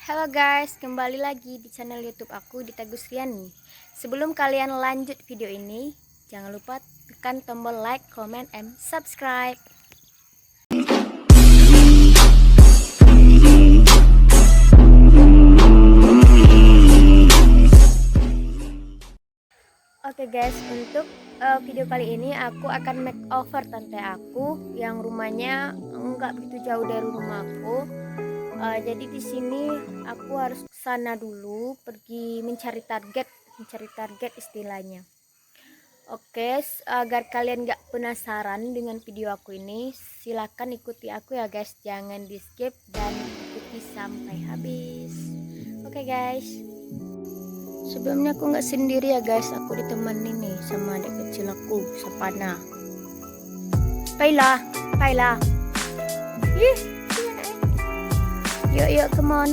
Halo guys, kembali lagi di channel YouTube aku di Riani. Sebelum kalian lanjut video ini, jangan lupa tekan tombol like, comment, and subscribe. Oke guys, untuk video kali ini aku akan makeover tante aku yang rumahnya nggak begitu jauh dari rumahku. Jadi di sini aku harus ke sana dulu, pergi mencari target istilahnya. Oke, agar kalian gak penasaran dengan video aku ini, silahkan ikuti aku ya guys, jangan di skip dan ikuti sampai habis. Oke guys, sebelumnya aku nggak sendiri ya guys, aku ditemani nih sama adik kecil aku, Sapana. Baiklah. Yuk, come on.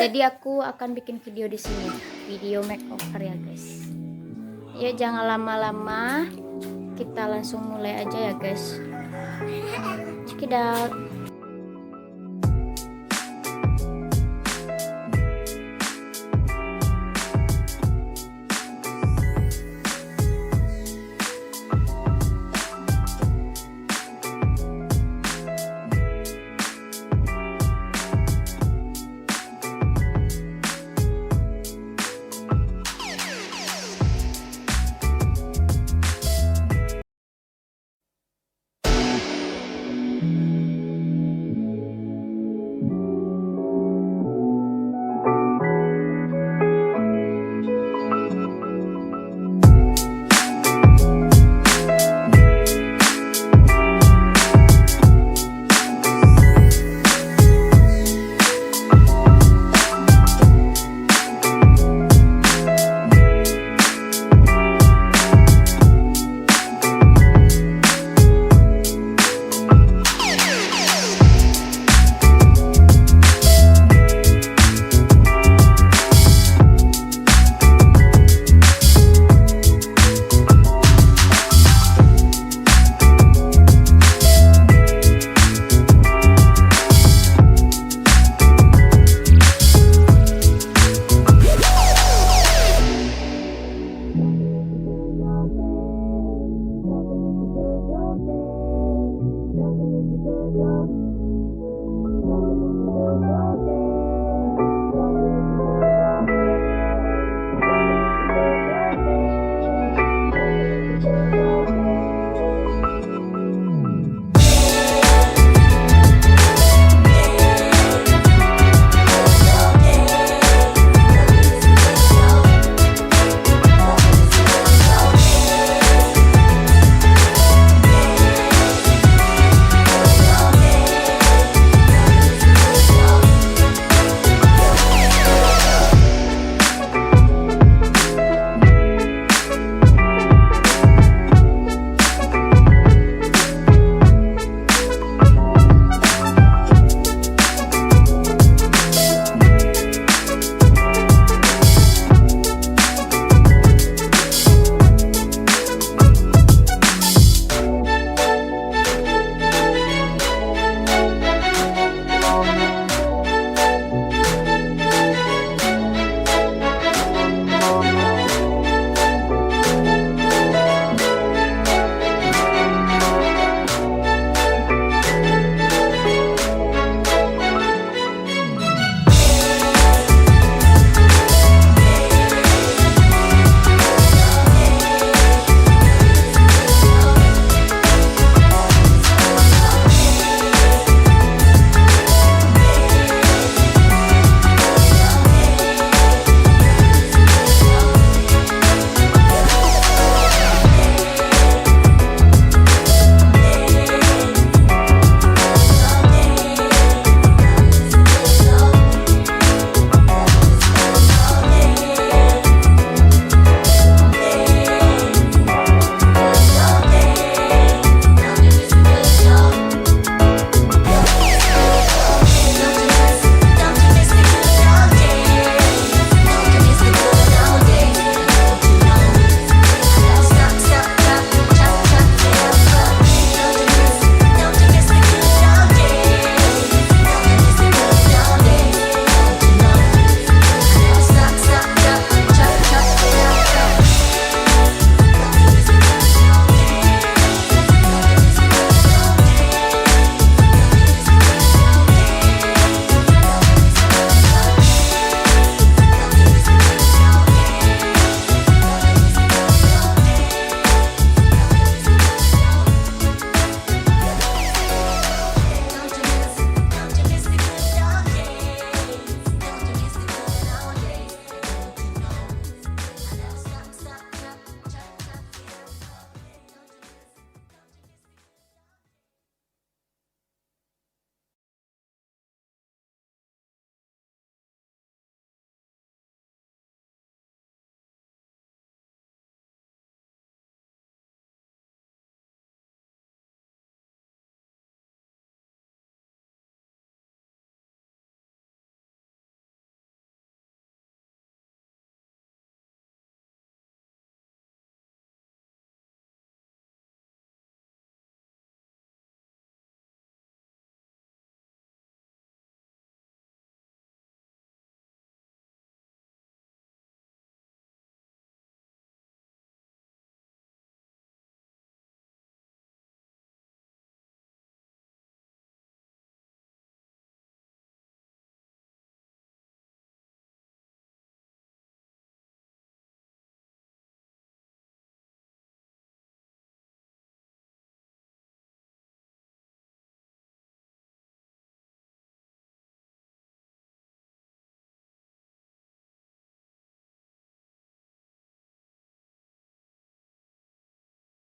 Jadi aku akan bikin video di sini, video makeover ya guys. Yuk jangan lama-lama, kita langsung mulai aja ya guys. Check it out.